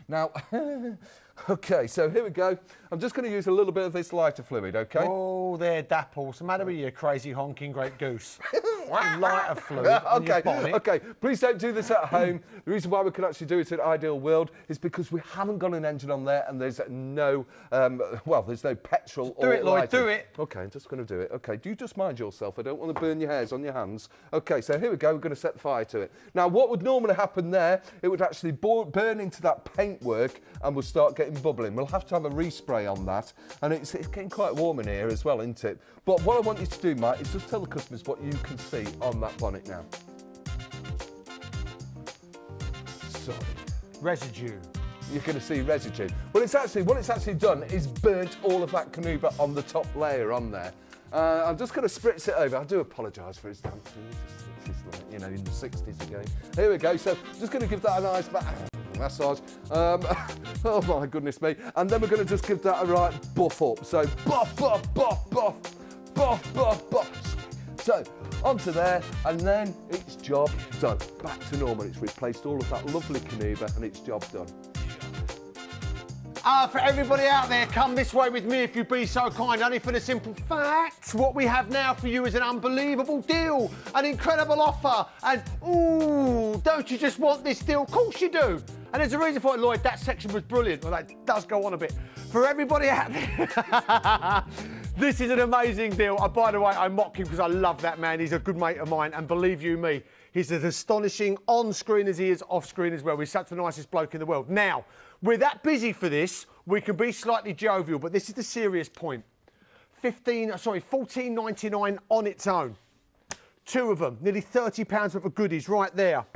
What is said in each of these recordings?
Now, OK, so here we go. I'm just going to use a little bit of this lighter fluid, OK? Oh, there, Dapple. What's the matter with you, crazy honking great goose? Lighter fluid on your bonnet. OK, please don't do this at home. The reason why we can actually do it in Ideal World is because we haven't got an engine on there and there's no, there's no petrol or Do it, Lloyd, lighting. do it. OK, I'm just going to do it. OK, do you just mind yourself? I don't want to burn your hairs on your hands. OK, so here we go. We're going to set the fire to it. Now, what would normally happen there, it would actually burn into that paintwork and we'll start getting bubbling. We'll have to have a respray on that. And it's getting quite warm in here as well, isn't it? But what I want you to do, Mike, is just tell the customers what you can see on that bonnet now. Sorry. Residue. You're going to see residue. Well, what it's actually done is burnt all of that canuba on the top layer on there. I'm just going to spritz it over. I do apologise for its damp. This is like, you know, in the 60s again. Here we go. So just going to give that a nice massage. Oh my goodness me. And then we're going to just give that a right buff up. So buff, buff, buff, buff, buff, buff, buff. So onto there, and then it's job done. Back to normal. It's replaced all of that lovely canuba and it's job done. For everybody out there, come this way with me if you'd be so kind. Only for the simple fact, what we have now for you is an unbelievable deal, an incredible offer. And, ooh, don't you just want this deal? Of course you do. And there's a reason for it, Lloyd. That section was brilliant. Well, that does go on a bit. For everybody out there, this is an amazing deal. By the way, I mock him because I love that man. He's a good mate of mine. And believe you me, he's as astonishing on-screen as he is off-screen as well. He's such the nicest bloke in the world. Now, we're that busy for this, we can be slightly jovial, but this is the serious point. $14.99 on its own. Two of them, nearly £30 worth of goodies right there.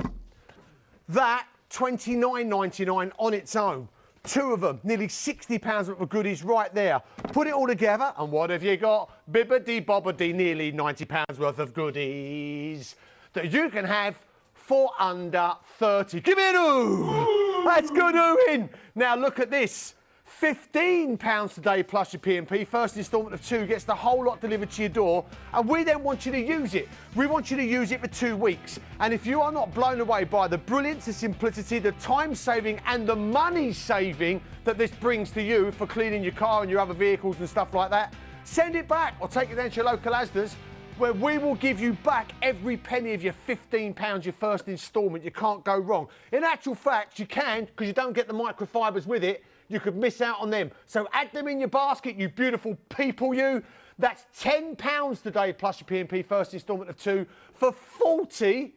That, $29.99 on its own. Two of them, nearly £60 worth of goodies right there. Put it all together, and what have you got? Bibbidi-bobbidi, nearly £90 worth of goodies that you can have for under 30. Give me an ooh! That's good oohing. Now look at this. £15 today plus your P&P. First instalment of 2 gets the whole lot delivered to your door, and we then want you to use it. We want you to use it for 2 weeks. And if you are not blown away by the brilliance, the simplicity, the time saving and the money saving that this brings to you for cleaning your car and your other vehicles and stuff like that, send it back or take it down to your local Asda's, where we will give you back every penny of your £15, your first instalment. You can't go wrong. In actual fact, you can, because you don't get the microfibres with it. You could miss out on them. So add them in your basket, you beautiful people, you. That's £10 today, plus your P&P first instalment of 2 for 40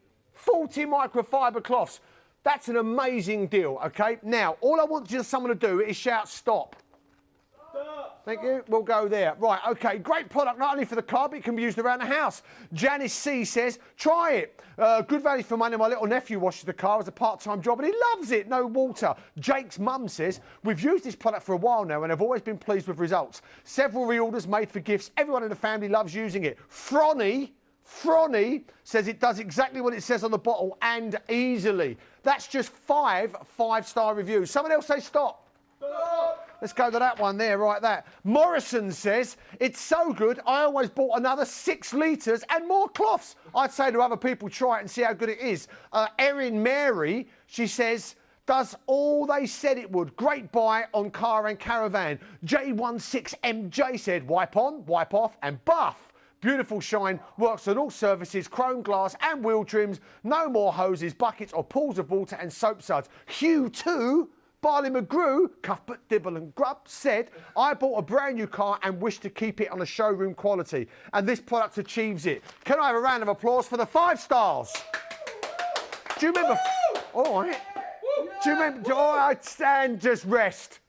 microfiber cloths. That's an amazing deal, OK? Now, all I want someone to do is shout stop. Thank you. We'll go there. Right, OK. Great product, not only for the car, but it can be used around the house. Janice C says, try it. Good value for money. My little nephew washes the car as a part-time job, and he loves it. No water. Jake's mum says, we've used this product for a while now, and have always been pleased with results. Several reorders made for gifts. Everyone in the family loves using it. Frony says it does exactly what it says on the bottle, and easily. That's just 5 5-star reviews. Someone else say stop. Stop. Let's go to that one there, right there. Morrison says, it's so good, I always bought another 6 litres and more cloths. I'd say to other people, try it and see how good it is. Erin Mary, she says, does all they said it would. Great buy on car and caravan. J16MJ said, wipe on, wipe off and buff. Beautiful shine, works on all surfaces, chrome glass and wheel trims. No more hoses, buckets or pools of water and soap suds. Hugh 2. Barley McGrew, Cuthbert, Dibble and Grubb said, I bought a brand new car and wish to keep it on a showroom quality. And this product achieves it. Can I have a round of applause for the 5 stars? Do you remember? All right. Do you remember? All right, stand, just rest.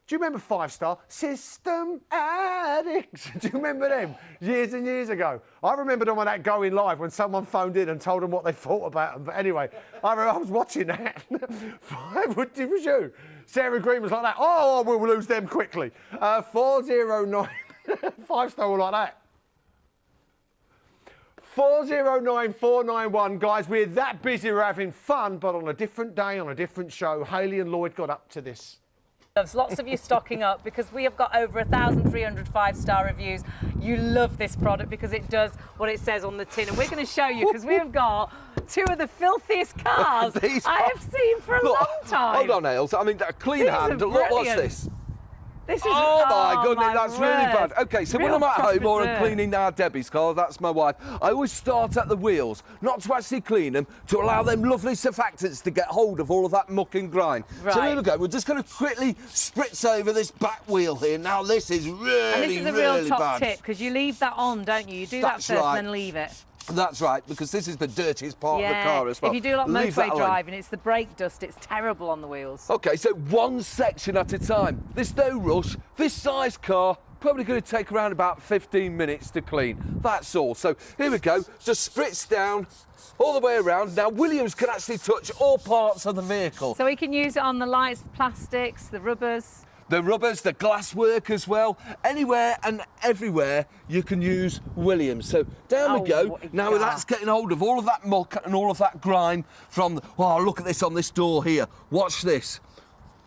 Do you remember 5-star? System Addicts. Do you remember them? Years and years ago. I remember them on that Going Live when someone phoned in and told them what they thought about them. But anyway, I was watching that. 5, what was you? Sarah Green was like that. Oh, we'll lose them quickly. 409. 5-star like that. 409491, guys. We're that busy, we're having fun, but on a different day, on a different show, Hayley and Lloyd got up to this. Lots of you stocking up because we have got over 1,300 5-star reviews. You love this product because it does what it says on the tin, and we're going to show you because we have got two of the filthiest cars These I have seen for a Look, long time. Hold on, Ails. I mean, a clean These are hand. Look, what's brilliant. this? This is, Oh my goodness, my that's word. really bad. Okay, so when Real I'm at home or I'm proper cleaning our Debbie's car, that's my wife, I always start at the wheels, not to actually clean them, to allow them lovely surfactants to get hold of all of that muck and grime. Right. So here we go, we're just going to quickly spritz over this back wheel here. Now this is really, And this is a real really top bad. tip, because you leave that on, don't you? You do That's that first right. and then leave it. That's right, because this is the dirtiest part of the car as well. If you do a lot of Leave that motorway alone. driving, it's the brake dust. It's terrible on the wheels. Okay, so one section at a time. There's no rush. This size car, probably going to take around about 15 minutes to clean. That's all. So here we go. Just spritz down all the way around. Now, Williams can actually touch all parts of the vehicle. So we can use it on the lights, the plastics, the rubbers. The rubbers, the glass work as well. Anywhere and everywhere you can use Williams. So down we go. Now God. that's getting hold of all of that muck and all of that grime from the... Oh, look at this on this door here. Watch this.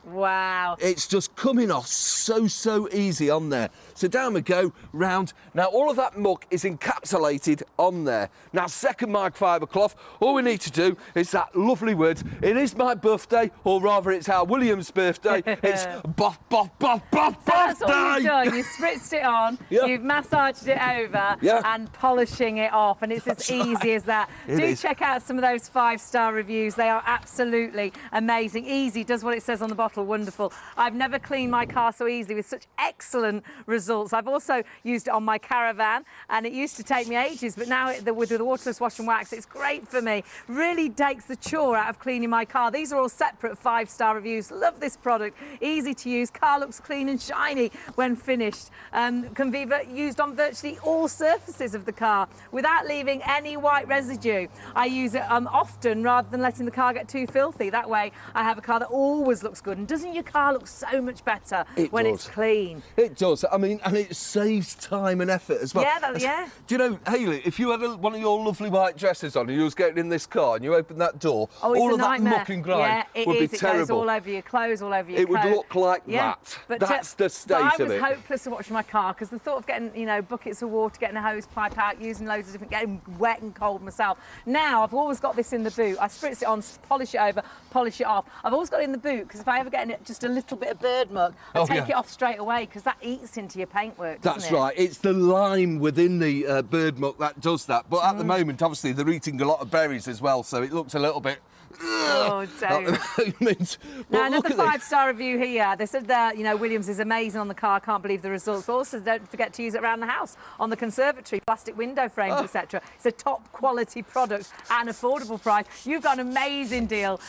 Wow. It's just coming off so easy on there. So down we go, round. Now all of that muck is encapsulated on there. Now second microfiber cloth, all we need to do is that lovely word. It is my birthday, or rather it's our Williams' birthday. It's boff, boff, boff, boff, So that's all birthday! you've done. You've spritzed it on, Yeah. you've massaged it over, Yeah. and polishing it off, and it's as easy as that. It Do is. check out some of those 5-star reviews. They are absolutely amazing. Easy, does what it says on the bottle, wonderful. I've never cleaned my car so easily with such excellent results. I've also used it on my caravan, and it used to take me ages, but now with the waterless wash and wax, it's great for me. Really takes the chore out of cleaning my car. These are all separate 5-star reviews. Love this product. Easy to use. Car looks clean and shiny when finished. Conviva used on virtually all surfaces of the car without leaving any white residue. I use it often rather than letting the car get too filthy. That way I have a car that always looks good. And doesn't your car looks so much better when it's clean. It does. I mean, and it saves time and effort as well. Yeah, yeah. Do you know, Hayley, if you had one of your lovely white dresses on and you was getting in this car and you opened that door, all of that muck and grime would be terrible. It goes all over your clothes, all over your It would coat. look like that. But, That's the state but of it. I was hopeless of watching my car, because the thought of getting, you know, buckets of water, getting a hose pipe out, using loads of different, getting wet and cold myself. Now I've always got this in the boot. I spritz it on, polish it over, polish it off. I've always got it in the boot, because if I ever get in it just a little bit of bird muck, I take it off straight away, because that eats into your paintwork, doesn't That's it? right. It's the lime within the bird muck that does that. But at the moment, obviously, they're eating a lot of berries as well, so it looks a little bit... Oh, don't. At the moment. Now, But look another at this. 5-star review here. They said that, you know, Williams is amazing on the car. Can't believe the results. But also, don't forget to use it around the house, on the conservatory, plastic window frames, etc. It's a top quality product at an affordable price. You've got an amazing deal.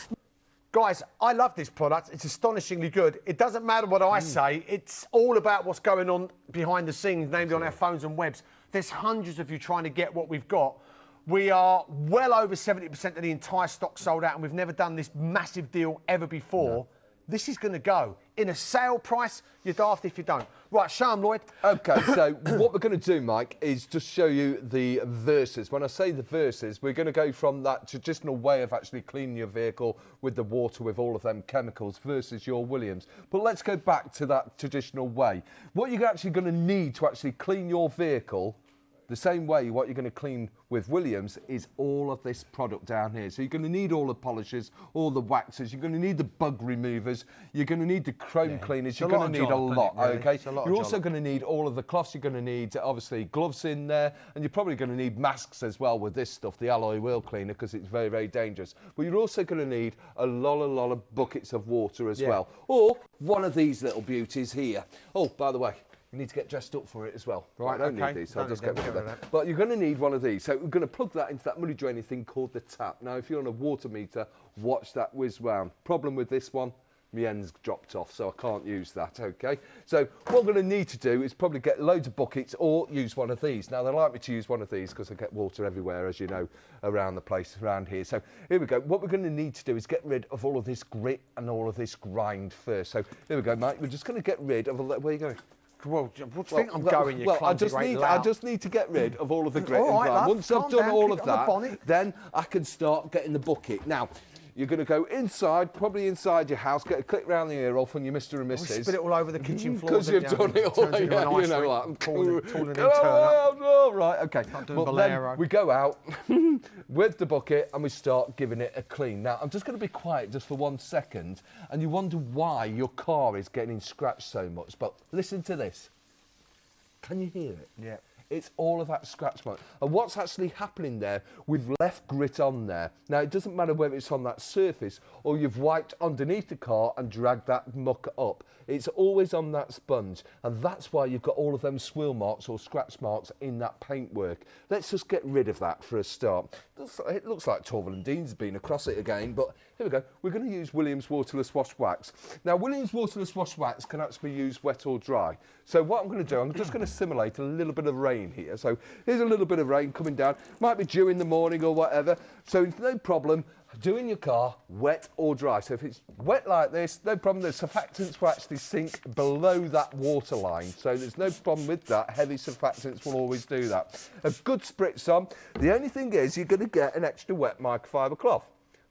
Guys, I love this product. It's astonishingly good. It doesn't matter what I say. It's all about what's going on behind the scenes, namely on our phones and webs. There's hundreds of you trying to get what we've got. We are well over 70% of the entire stock sold out, and we've never done this massive deal ever before. No. This is going to go. In a sale price, you're daft if you don't. Right, show 'em, Lloyd. OK, so what we're going to do, Mike, is just show you the verses. When I say the verses, we're going to go from that traditional way of actually cleaning your vehicle with the water, with all of them chemicals, versus your Williams. But let's go back to that traditional way. What you're actually going to need to actually clean your vehicle, the same way what you're going to clean with Williams, is all of this product down here. So you're going to need all the polishes, all the waxes, you're going to need the bug removers, you're going to need the chrome cleaners, you're going to need a lot, OK? You're also going to need all of the cloths, you're going to need, obviously, gloves in there, and you're probably going to need masks as well with this stuff, the alloy wheel cleaner, because it's very dangerous. But you're also going to need a lot of buckets of water as well. Or one of these little beauties here. Oh, by the way, you need to get dressed up for it as well. Right, I don't need these, so I'll just get rid of them. But you're going to need one of these. So we're going to plug that into that money draining thing called the tap. Now, if you're on a water meter, watch that whiz round. Problem with this one, my end's dropped off, so I can't use that, OK? So what we're going to need to do is probably get loads of buckets or use one of these. Now, they like me to use one of these because I get water everywhere, as you know, around the place, around here. So here we go. What we're going to need to do is get rid of all of this grit and all of this grind first. So here we go, mate. We're just going to get rid of... Where are you going? Well, what do you think I'm going, you I just need to get rid of all of the grit and grime. Once I've done all of that, then I can start getting the bucket. Now, you're going to go inside, probably inside your house, get a click round the ear hole from your Mr. and Mrs. Spit it all over the kitchen floor. Because you've done it all, yeah, you know, like, right, okay. Well, then we go out with the bucket and we start giving it a clean. Now, I'm just going to be quiet just for 1 second, and you wonder why your car is getting scratched so much, but listen to this. Can you hear it? Yeah. It's all of that scratch mark. And what's actually happening there, we've left grit on there. Now, it doesn't matter whether it's on that surface or you've wiped underneath the car and dragged that muck up. It's always on that sponge. And that's why you've got all of them swirl marks or scratch marks in that paintwork. Let's just get rid of that for a start. It looks like Torval and Dean's been across it again, but here we go. We're going to use Williams Waterless Wash Wax. Now, Williams Waterless Wash Wax can actually be used wet or dry. So what I'm going to do, I'm just going to simulate a little bit of rain here. So here's a little bit of rain coming down. Might be due in the morning or whatever. So it's no problem doing your car wet or dry. So if it's wet like this, no problem. The surfactants will actually sink below that water line. So there's no problem with that. Heavy surfactants will always do that. A good spritz on. The only thing is you're going to get an extra wet microfiber cloth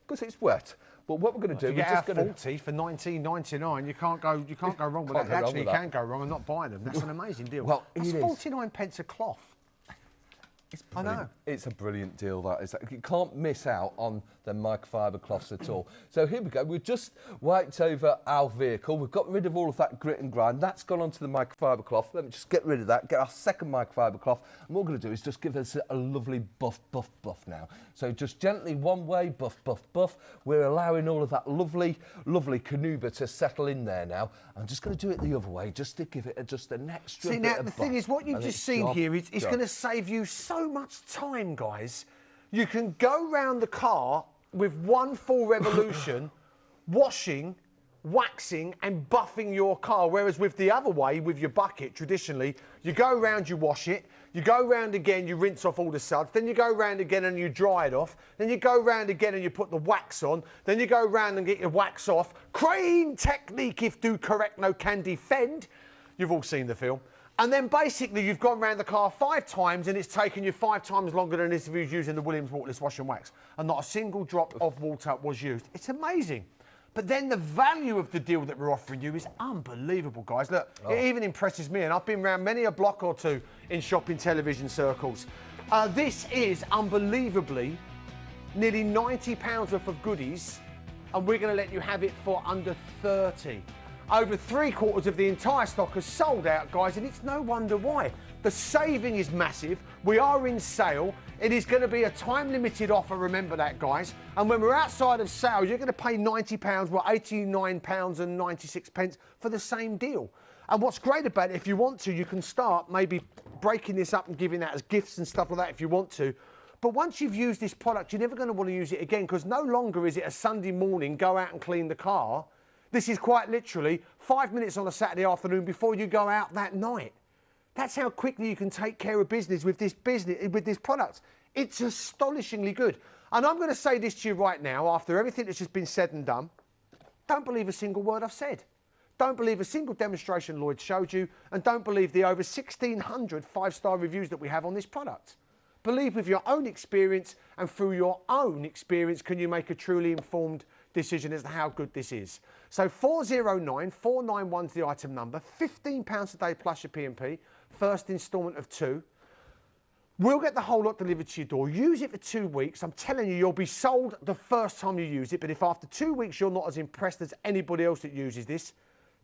because it's wet. But what we're going to do, we're just going to 40 for $19.99. You can't go wrong with that. Actually, you can go wrong and not buying them. That's an amazing deal. Well, that's 49 pence a cloth. I know. It's a brilliant deal, that is. You can't miss out on the microfiber cloths at all. So here we go. We've just wiped over our vehicle. We've got rid of all of that grit and grime. That's gone onto the microfiber cloth. Let me just get rid of that, get our second microfiber cloth. And what we're going to do is just give us a lovely buff now. So just gently one way, buff. We're allowing all of that lovely canuba to settle in there now. I'm just going to do it the other way, just to give it just an extra bit of buff. See, now, the thing is, what you've just seen here is going to save you so much time, guys. You can go round the car with one full revolution, washing, waxing and buffing your car, whereas with the other way, with your bucket, traditionally, you go round, you wash it, you go round again, you rinse off all the suds, then you go round again and you dry it off, then you go round again and you put the wax on, then you go round and get your wax off. Crane technique, if do correct, no can defend. You've all seen the film. And then basically you've gone round the car 5 times and it's taken you 5 times longer than this if you was using the Williams Waterless Wash and Wax. And not a single drop of water was used. It's amazing. But then the value of the deal that we're offering you is unbelievable, guys. Look, it even impresses me, and I've been around many a block or two in shopping television circles. This is unbelievably nearly £90 worth of goodies, and we're going to let you have it for under 30. Over 3/4 of the entire stock has sold out, guys, and it's no wonder why. The saving is massive. We are in sale. It is going to be a time-limited offer, remember that, guys. And when we're outside of sale, you're going to pay £90, well, £89.96 for the same deal. And what's great about it, if you want to, you can start maybe breaking this up and giving that as gifts and stuff like that if you want to. But once you've used this product, you're never going to want to use it again, because no longer is it a Sunday morning, go out and clean the car. This is quite literally 5 minutes on a Saturday afternoon before you go out that night. That's how quickly you can take care of business with this product. It's astonishingly good. And I'm going to say this to you right now, after everything that's just been said and done. Don't believe a single word I've said. Don't believe a single demonstration Lloyd showed you, and don't believe the over 1,600 5-star reviews that we have on this product. Believe with your own experience, and through your own experience can you make a truly informed decision as to how good this is. So 409491 is the item number, £15 a day plus your P&P, first instalment of 2. We'll get the whole lot delivered to your door. Use it for 2 weeks. I'm telling you, you'll be sold the first time you use it, but if after 2 weeks you're not as impressed as anybody else that uses this,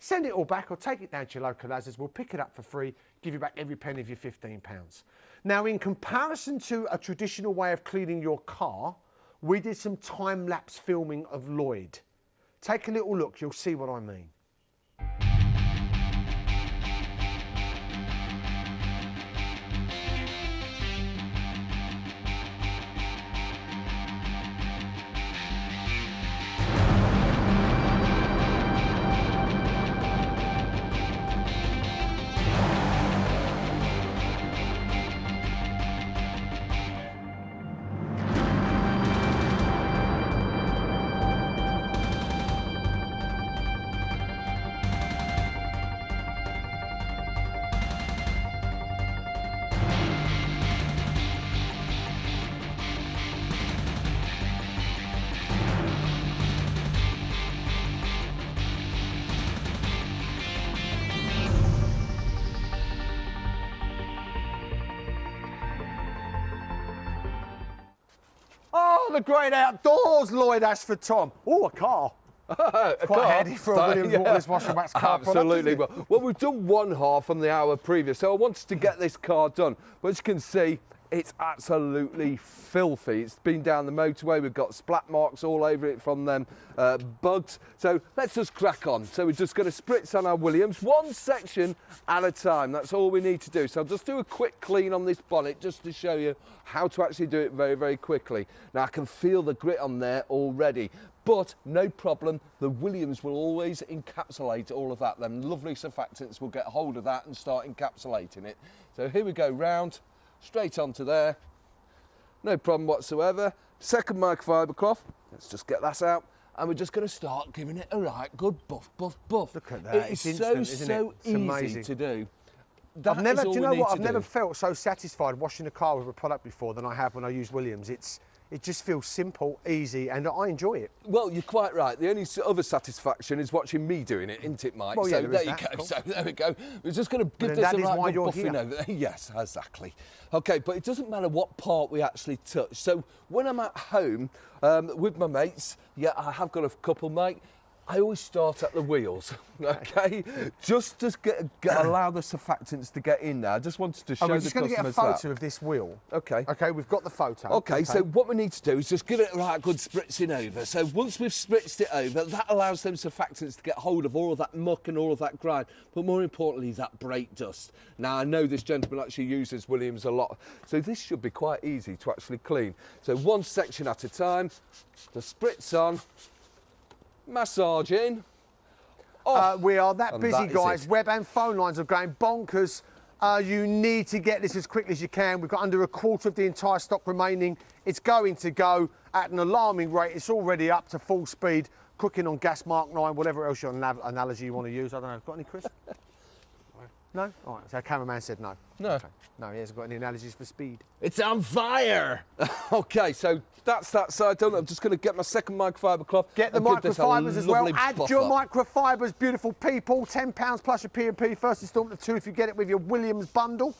send it all back or take it down to your local Asda's. We'll pick it up for free, give you back every penny of your £15. Now, in comparison to a traditional way of cleaning your car, we did some time-lapse filming of Lloyd. Take a little look, you'll see what I mean. Oh, the great outdoors, Lloyd Ashford, Tom. Oh, a car. Quite handy for a Williams Waterless Wash and Wax car Absolutely. product, Well, we've done one half from the hour previous, so I wanted to get this car done. But as you can see, it's absolutely filthy. It's been down the motorway. We've got splat marks all over it from them bugs. So let's just crack on. So we're just going to spritz on our Williams, one section at a time. That's all we need to do. So I'll just do a quick clean on this bonnet just to show you how to actually do it very, very quickly. Now I can feel the grit on there already. But no problem, the Williams will always encapsulate all of that. Them lovely surfactants will get hold of that and start encapsulating it. So here we go round. Straight onto there, no problem whatsoever. Second microfiber cloth, let's just get that out, and we're just going to start giving it a right good buff. Look at that, It's instant, so it's easy amazing to do. I've never, do you know what? I've never felt so satisfied washing a car with a product before than I have when I use Williams. It just feels simple, easy, and I enjoy it. Well, you're quite right. The only other satisfaction is watching me doing it, isn't it, Mike? Well, yeah, so there you that, go. cool. So there we go. We're just going to give this that a is right why good you're buffing here. over there. Yes, exactly. Okay, but it doesn't matter what part we actually touch. So when I'm at home with my mates, yeah, I have got a couple, mate. I always start at the wheels, okay? Just to allow the surfactants to get in there. I just wanted to show the customers that. We're just going to get a photo of this wheel. Okay. Okay, we've got the photo. Okay, so what we need to do is just give it a right good spritzing over. So once we've spritzed it over, that allows them surfactants to get hold of all of that muck and all of that grime, but more importantly, that brake dust. Now, I know this gentleman actually uses Williams a lot, so this should be quite easy to actually clean. So one section at a time, the spritz on, massaging. We are that busy, that is guys. it. Web and phone lines are going bonkers. You need to get this as quickly as you can. We've got under a quarter of the entire stock remaining. It's going to go at an alarming rate. It's already up to full speed, cooking on gas Mark 9, whatever else your analogy you want to use. I don't know. Got any, Chris? No? All right, so our cameraman said no. No. Okay. No, he hasn't got any analogies for speed. It's on fire! Okay, so that's that side done. I'm just going to get my second microfiber cloth. Get the and give this a microfibers as well. lovely Add buff your up. microfibers, beautiful people. £10 plus your P&P. First instalment of 2 if you get it with your Williams bundle.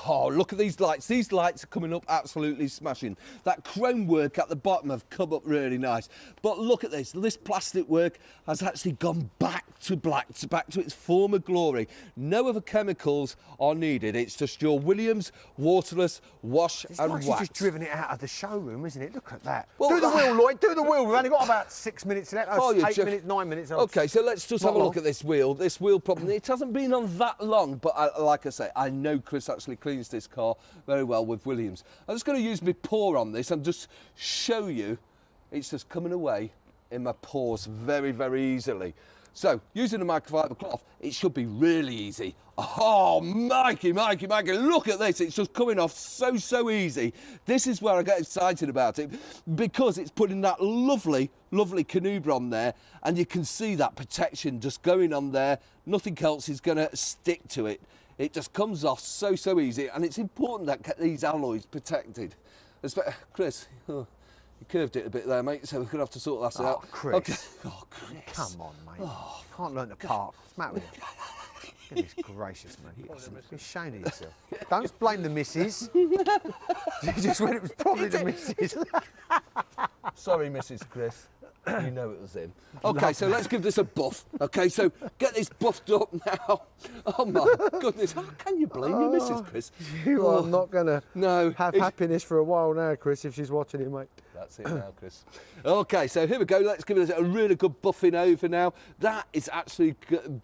Oh, look at these lights. These lights are coming up absolutely smashing. That chrome work at the bottom have come up really nice. But look at this. This plastic work has actually gone back to black, back to its former glory. No other chemicals are needed. It's just your Williams Waterless Wash It's and like Wax. you've just driven it out of the showroom, isn't it? Look at that. Well, do the wheel, Lloyd. Do the wheel. We've only got about 6 minutes left. Oh, you're 8 minutes, 9 minutes. Okay, so let's just Not have a look long. at this wheel. This wheel problem, it hasn't been on that long, but like I say, I know Chris actually cleans this car very well with Williams. I'm just going to use my paw on this and just show you it's just coming away in my paws very, very easily. So, using a microfiber cloth, it should be really easy. Oh, Mikey, look at this. It's just coming off so easy. This is where I get excited about it, because it's putting that lovely canoober on there, and you can see that protection just going on there. Nothing else is going to stick to it. It just comes off so easy, and it's important that these alloys protected. Chris, you curved it a bit there, mate, so we're going to have to sort that out. Chris. Okay. Oh, Chris. Come on, mate. Can't learn to park. What's the matter with you? Goodness gracious, mate. You're ashamed of yourself. Don't blame the missus. You just went, it was probably the missus. Sorry, Mrs. Chris. You know it was him. Okay, so let's give this a buff. Okay, so get this buffed up now. Oh my goodness, how can you blame your Mrs. Chris? You are not going to have it's- happiness for a while now, Chris, if she's watching it, mate. That's it now, Chris. Okay, so here we go. Let's give it a really good buffing over now. That is actually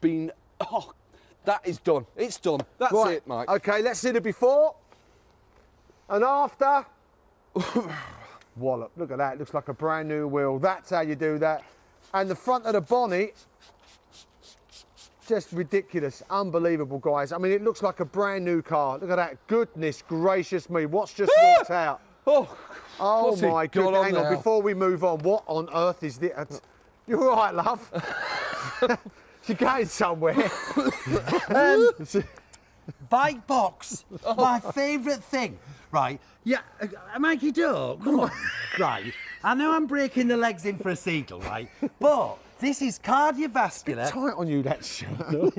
been... Oh, that is done. It's done. That's Right. it, Mike. Okay, let's see the before and after. Wallop, look at that. It looks like a brand new wheel. That's how you do that. And the front of the bonnet, just ridiculous. Unbelievable, guys. I mean, it looks like a brand new car. Look at that. Goodness gracious me. What's just walked out? Oh Oh my got God. on Hang on, now? before we move on, what on earth is this? You all right, love? You're going somewhere. Bike box, my favourite thing. Right, yeah, Mikey Duck, come on. Right, I know I'm breaking the legs in for a seagull, right? But this is cardiovascular. Tight on you, that shirt.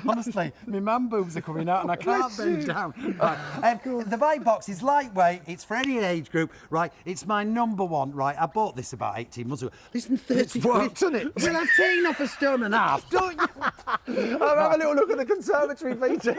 Honestly, my man boobs are coming out and I can't bend down. Right. The bike box is lightweight. It's for any age group. Right. It's my number one. Right. I bought this about 18 months ago. Listen, 30 quid. Isn't it? Well, I've taken off a stone and a half, don't you? Have a little look at the conservatory, Peter.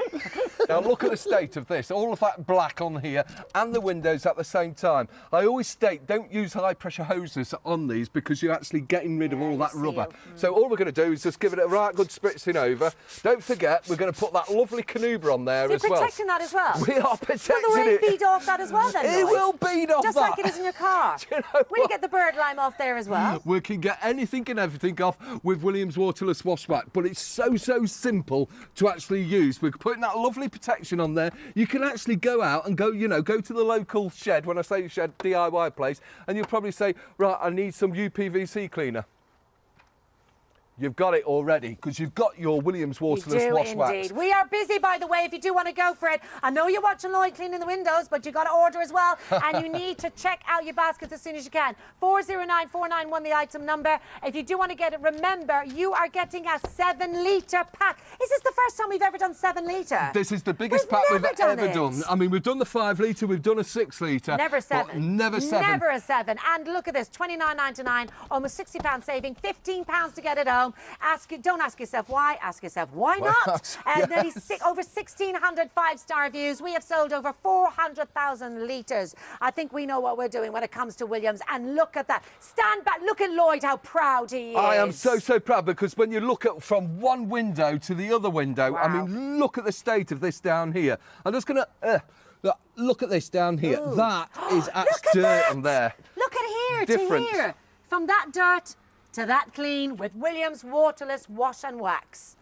Now look at the state of this, all of that black on here and the windows at the same time. I always state don't use high pressure hoses on these because you're actually getting rid of all that rubber. So all we're going to do is just give it a right good spritzing over. Don't forget we're going to put that lovely Canuba on there as You're well. protecting that as well? We are protecting Will the rain it. bead off that as well then, It Lloyd? will bead off Just that. like it is in your car. Do you know Will you what? get the bird lime off there as well? We can get anything and everything off with Williams Waterless Washback, but it's so simple to actually use. We're putting that lovely protection on there. You can actually go out and go to the local shed, when I say shed, DIY place, and you'll probably say, right, I need some UPVC cleaner. You've got it already because you've got your Williams Waterless Wash Wax. Indeed. We are busy, by the way, if you do want to go for it. I know you're watching Lloyd cleaning the windows, but you got to order as well. And you need to check out your baskets as soon as you can. 409491, the item number. If you do want to get it, remember, you are getting a 7-litre pack. Is this the first time we've ever done 7 litre? This is the biggest pack we've ever done. I mean, we've done the 5 litre, we've done a 6 litre. Never 7. Never 7. Never a 7. And look at this, £29.99, almost £60 saving, £15 to get it home. Don't ask yourself why, ask yourself why not. Nearly over 1,600 5-star reviews. We have sold over 400,000 litres. I think we know what we're doing when it comes to Williams. And look at that. Stand back. Look at Lloyd, how proud he is. I am so proud because when you look at from one window to the other window, Wow. I mean, look at the state of this down here. I'm just going to look at this down here. Ooh. That is Look at dirt that. on there. Look at here Different. to here. From that dirt to that clean with Williams Waterless Wash and Wax.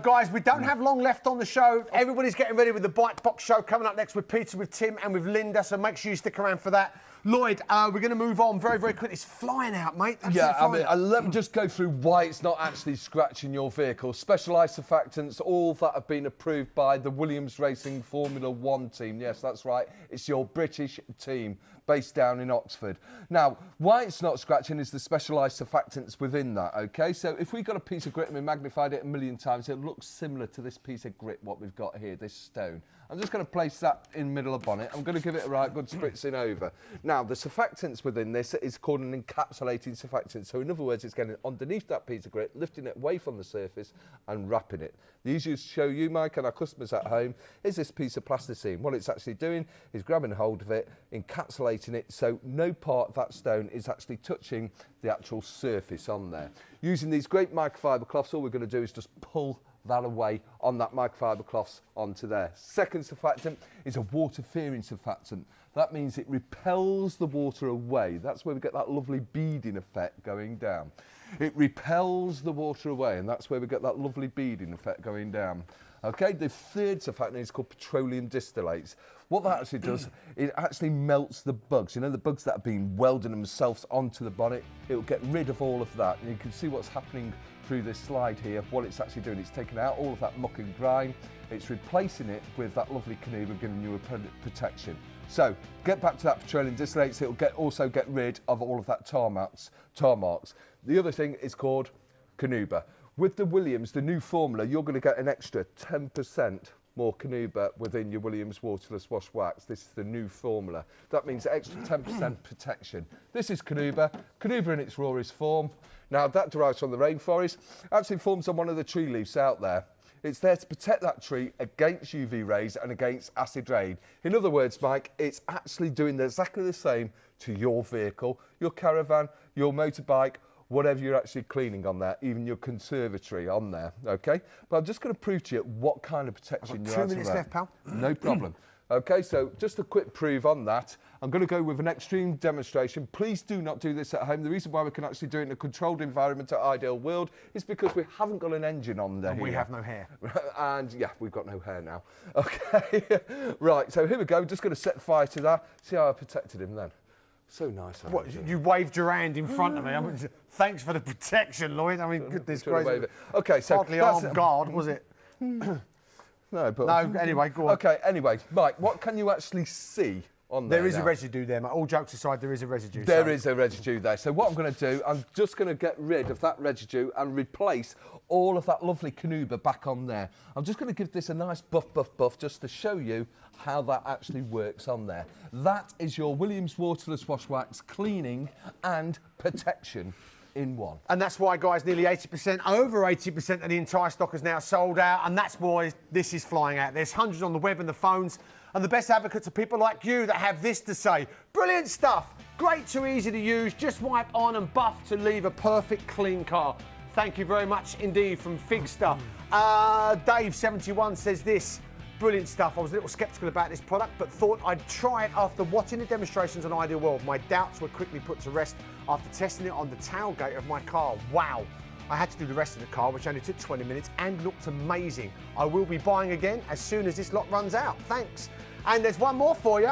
Guys, we don't have long left on the show. Everybody's getting ready with the Bike Box show coming up next with Peter, with Tim and with Linda, so make sure you stick around for that. Lloyd, we're going to move on very quickly. It's flying out, mate. Yeah, I mean, out. let me just go through why it's not actually scratching your vehicle. Specialised surfactants, all that have been approved by the Williams Racing Formula 1 team. Yes, that's right. It's your British team based down in Oxford. Now, why it's not scratching is the specialised surfactants within that, OK? So if we got a piece of grit and we magnified it 1,000,000 times, it looks similar to this piece of grit, what we've got here, this stone. I'm just going to place that in the middle of the bonnet. I'm going to give it a right good spritzing over. Now, the surfactants within this is called an encapsulating surfactant. So in other words, it's getting underneath that piece of grit, lifting it away from the surface and wrapping it. The easiest to show you, Mike, and our customers at home is this piece of plasticine. What it's actually doing is grabbing hold of it, encapsulating it, so no part of that stone is actually touching the actual surface on there. Using these great microfiber cloths, all we're going to do is just pull that away on that microfiber cloths onto there. Second surfactant is a water-fearing surfactant. That means it repels the water away. That's where we get that lovely beading effect going down. It repels the water away, and that's where we get that lovely beading effect going down. Okay, the third surfactant is called petroleum distillates. What that actually does, it actually melts the bugs. You know, the bugs that have been welding themselves onto the bonnet, it will get rid of all of that. And you can see what's happening through this slide here. What it's actually doing, it's taking out all of that muck and grime. It's replacing it with that lovely Canuba, giving you a protection. So, get back to that petroleum distillates. It will also get rid of all of that tar marks. The other thing is called Canuba. With the Williams, the new formula, you're going to get an extra 10% more Canuba within your Williams Waterless Wash Wax. This is the new formula. That means extra 10% protection. This is Canuba in its rawest form. Now, that derives from the rainforest. Actually forms on one of the tree leaves out there. It's there to protect that tree against UV rays and against acid rain. In other words, Mike, it's actually doing exactly the same to your vehicle, your caravan, your motorbike, whatever you're actually cleaning on there, even your conservatory on there, OK? But I'm just going to prove to you what kind of protection you're 2 minutes left, pal. No problem. OK, so just a quick prove on that. I'm going to go with an extreme demonstration. Please do not do this at home. The reason why we can actually do it in a controlled environment at Ideal World is because we haven't got an engine on there. We have no hair. And yeah, we've got no hair now. OK, right, so here we go. We're just going to set fire to that. See how I protected him then. So nice. What, you waved your hand in front of me. I mean, thanks for the protection, Lloyd. I mean, goodness gracious. OK, so hardly armed guard, was it? No, but... No, anyway, go on. OK, anyway, Mike, what can you actually see on there. There is a now. residue there, mate. All jokes aside, there is a residue. There is a residue there. So what I'm going to do, I'm just going to get rid of that residue and replace all of that lovely Canuba back on there. I'm just going to give this a nice buff just to show you how that actually works on there. That is your Williams Waterless Wash Wax cleaning and protection in one. And that's why, guys, nearly 80%, over 80% of the entire stock is now sold out, and that's why this is flying out. There's hundreds on the web and the phones, and the best advocates are people like you that have this to say. Brilliant stuff, great to easy to use, just wipe on and buff to leave a perfect clean car. Thank you very much indeed from Figster. Dave71 says this. Brilliant stuff. I was a little sceptical about this product, but thought I'd try it after watching the demonstrations on Ideal World. My doubts were quickly put to rest after testing it on the tailgate of my car. Wow. I had to do the rest of the car, which only took 20 minutes and looked amazing. I will be buying again as soon as this lot runs out. Thanks. And there's one more for you,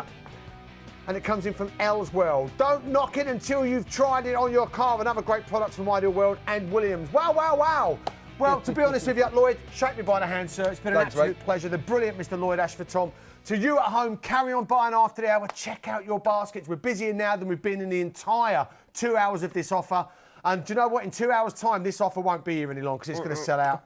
and it comes in from L's World. Don't knock it until you've tried it on your car. Another great product from Ideal World and Williams. Wow, wow, wow. Well, to be honest with you, Lloyd, shake me by the hand, sir. It's been an absolute pleasure. The brilliant Mr. Lloyd Ashford, Tom. To you at home, carry on buying after the hour. Check out your baskets. We're busier now than we've been in the entire 2 hours of this offer. And do you know what? In 2 hours' time, this offer won't be here any longer because it's going to sell out.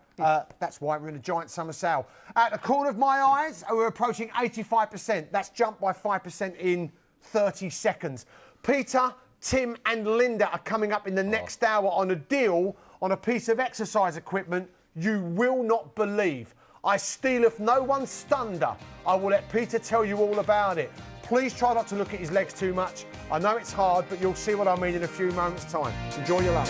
That's why we're in a giant summer sale. At the corner of my eyes, we're approaching 85%. That's jumped by 5% in 30 seconds. Peter, Tim and Linda are coming up in the next hour on a deal on a piece of exercise equipment you will not believe. I stealeth no one's thunder. I will let Peter tell you all about it. Please try not to look at his legs too much. I know it's hard, but you'll see what I mean in a few moments' time. Enjoy your lunch.